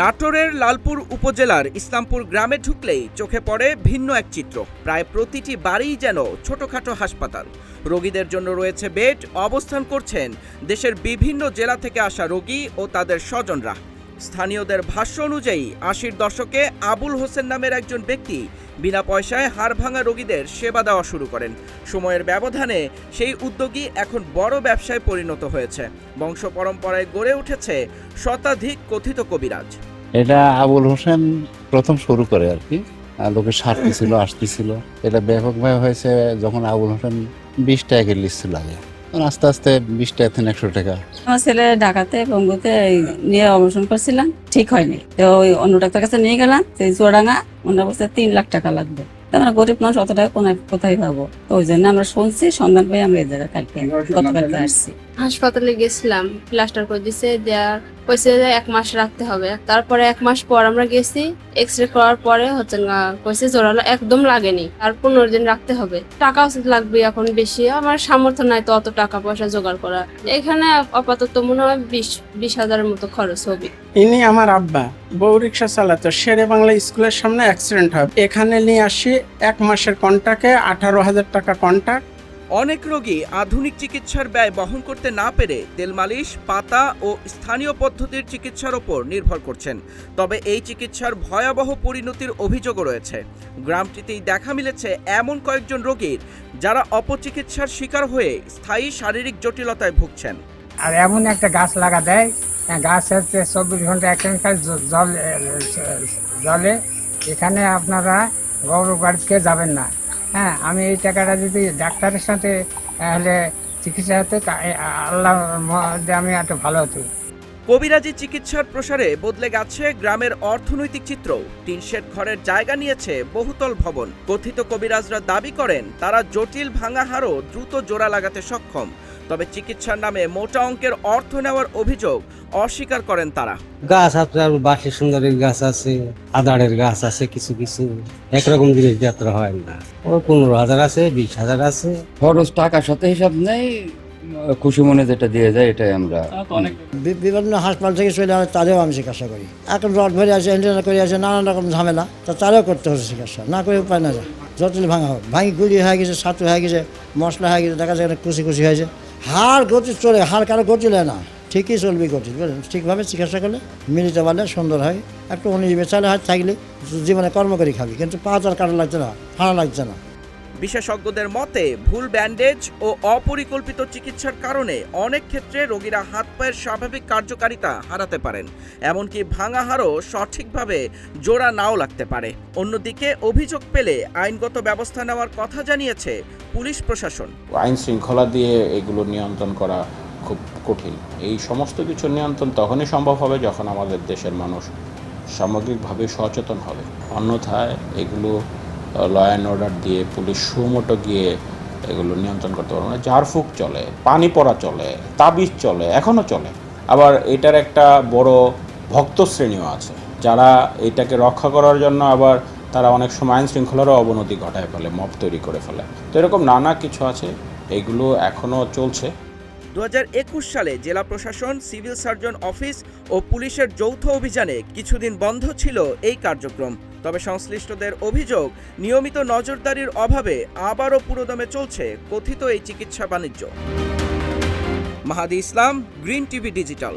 নাটোরের লালপুর উপজেলার ইসলামপুর গ্রামে ঢুকলেই চোখে পড়ে ভিন্ন এক চিত্র। প্রায় প্রতিটি বাড়িই যেন ছোটখাটো হাসপাতাল। রোগীদের জন্য রয়েছে বেড, অবস্থান করছেন দেশের বিভিন্ন জেলা থেকে আসা রোগী ও তাদের স্বজনরা। স্থানীয়দের ভাষ্য অনুযায়ী ৮০-র দশকে আবুল হোসেন নামের একজন ব্যক্তি বিনা পয়সায় হাড়ভাঙা রোগীদের সেবা দেওয়া শুরু করেন। সময়ের ব্যবধানে সেই উদ্যোগী এখন বড় ব্যবসায় পরিণত হয়েছে। বংশ পরম্পরায় গড়ে উঠেছে শতাধিক কথিত কবিরাজ। এটা আবুল হোসেন প্রথম শুরু করে আর কি, লোকে সারতেছিল আসতেছিল। এটা ব্যাপকভাবে হয়েছে যখন আবুল হোসেন 20 টাকা লিখছিল আগে, আস্তে আস্তে 20 টাকা থেকে 100 টাকা। আমার ছেলে ঢাকাতে বঙ্গতে নিয়ে অপারেশন করছিলাম, ঠিক হয়নি। তো ওই অন্য ডাক্তার কাছে নিয়ে গেলাম, সেই চুয়াডাঙ্গা। ওনার বলছে 3 লাখ টাকা লাগবে। আমরা গরিব মানুষ, অত টাকা কোথায় পাবো? তো ওই জন্য আমরা শুনছি, সন্ধান পেয়ে আমরা এই জায়গায় গতকালকে আসছি। হাসপাতালে গেছিলাম, প্লাস্টার করে দিছে, দেওয়ার কইছে যে 1 মাস রাখতে হবে। তারপরে 1 মাস পর আমরা গেছি, এক্সরে করার পরে কইছে জোরালো একদম লাগেনি, আর 15 দিন রাখতে হবে। টাকা লাগবে এখন বেশি, আমার সামর্থ্য নাই তো অত টাকা পয়সা জোগাড় করা। এখানে আপাতত মনে হয় 20 হাজারের মতো খরচ হবে। ইনি আমার আব্বা, বউ রিক্সা চালাতো। শেরে বাংলা স্কুলের সামনে অ্যাক্সিডেন্ট হয়, এখানে নিয়ে আসি 1 মাসের কন্ট্রাক্টে 18,000 টাকা কন্ট্রাক্ট। অনেক রোগী আধুনিক চিকিৎসার ব্যয় বহন করতে না পেরে তেল মালিশ, পাতা ও স্থানীয় পদ্ধতির চিকিৎসার ওপর নির্ভর করছেন। তবে এই চিকিৎসার ভয়াবহ পরিণতির অভিযোগও রয়েছে। গ্রামটিতেই দেখা মিলেছে এমন কয়েকজন রোগীর যারা অপচিকিৎসার শিকার হয়ে স্থায়ী শারীরিক জটিলতায় ভুগছেন। আর এমন একটা গাছ লাগা দেয়, গাছ হচ্ছে 24 ঘন্টা একটা জলে। এখানে আপনারা গৌরব বাড়িতে যাবেন না। হ্যাঁ, আমি এই টাকাটা যদি ডাক্তারের সাথে হলে চিকিৎসা হতে, আল্লাহ আমি একটু ভালো হতো। কবিরাজি চিকিৎসার প্রসারে বদলে গেছে গ্রামের অর্থনৈতিক চিত্র। টিন শেড ঘরের জায়গা নিয়েছে বহুতল ভবন। কথিত কবিরাজরা দাবি করেন তারা জটিল ভাঙা হাড়ও দ্রুত জোড়া লাগাতে সক্ষম। তবে চিকিৎসার নামে মোটা অঙ্কের অর্থ নেওয়ার অভিযোগ অস্বীকার করেন তারা। গাছ আপনার বাকি সুন্দরের গাছ আছে, আদারের গাছ আছে, কিছু কিছু একরকম জিনিস যাত্রা হয় না। ও 15,000 আছে, 20,000 আছে। খরচ টাকার সাথে হিসাব নেই, খুশি মনে যেটা দিয়ে যায় এটাই আমরা। বিভিন্ন হাসপাতাল থেকে চলে আসে, তাদেরও আমি চিকিৎসা করি। এখন রড ভরে আছে, এন্টেনা করে আছে, নানান রকম ঝামেলা, তা তারাও করতে হচ্ছে চিকিৎসা, না করে উপায় না যায়। জটিল ভাঙা হোক, ভাঙি গুলি হয়ে গেছে, ছাতু হয়ে গেছে, মশলা হয়ে গেছে, দেখা যায় কুচি কুচি হয়েছে। হাড় গতি চলে, হাড় কারো গতি নেয় না, ঠিকই চলবে গতি। বুঝলেন, ঠিকভাবে চিকিৎসা করলে মিলিতে পারলে সুন্দর হয়। একটু অনিবে চালে হাত থাকলে জীবনে কর্ম করে খাবি, কিন্তু পা আর কাটা লাগছে না, হাড়া লাগছে না। বিশেষজ্ঞদের মতে ভুল ব্যান্ডেজ ও অপরিকল্পিত চিকিৎসার কারণে অনেক ক্ষেত্রে রোগীরা হাত পায়ের স্বাভাবিক কার্যকারিতা হারাতে পারেন। এমনকি ভাঙা হাড়ও সঠিকভাবে জোড়া নাও লাগতে পারে। অন্যদিকে অভিযোগ পেলে আইনগত ব্যবস্থা নেওয়ার কথা জানিয়েছে পুলিশ প্রশাসন। আইন শৃঙ্খলা দিয়ে এগুলো নিয়ন্ত্রণ করা খুব কঠিন। এই সমস্ত কিছু নিয়ন্ত্রণ তখনই সম্ভব হবে যখন আমাদের দেশের মানুষ সামগ্রিকভাবে সচেতন হবে। অন্যথায় এগুলো ল অ্যান্ড অর্ডার দিয়ে পুলিশ সুমোটো গিয়ে এগুলো নিয়ন্ত্রণ করতে পারবে না। ঝাড়ফুঁক চলে, পানি পড়া চলে, তাবিজ চলে, এখনও চলে। আবার এটার একটা বড় ভক্ত শ্রেণীও আছে যারা এটাকে রক্ষা করার জন্য আবার তারা অনেক সময় আইন শৃঙ্খলারও অবনতি ঘটায় ফেলে, মব তৈরি করে ফেলে। তো এরকম নানা কিছু আছে, এগুলো এখনও চলছে। 2021 সালে জেলা প্রশাসন, সিভিল সার্জন অফিস ও পুলিশের যৌথ অভিযানে কিছুদিন বন্ধ ছিল এই কার্যক্রম। তবে সংশ্লিষ্টদের অভিযোগ, নিয়মিত নজরদারির অভাবে আবারও পুরোদমে চলছে কথিত এই চিকিৎসা বাণিজ্য। মাহাদি ইসলাম, গ্রিন টিভি ডিজিটাল।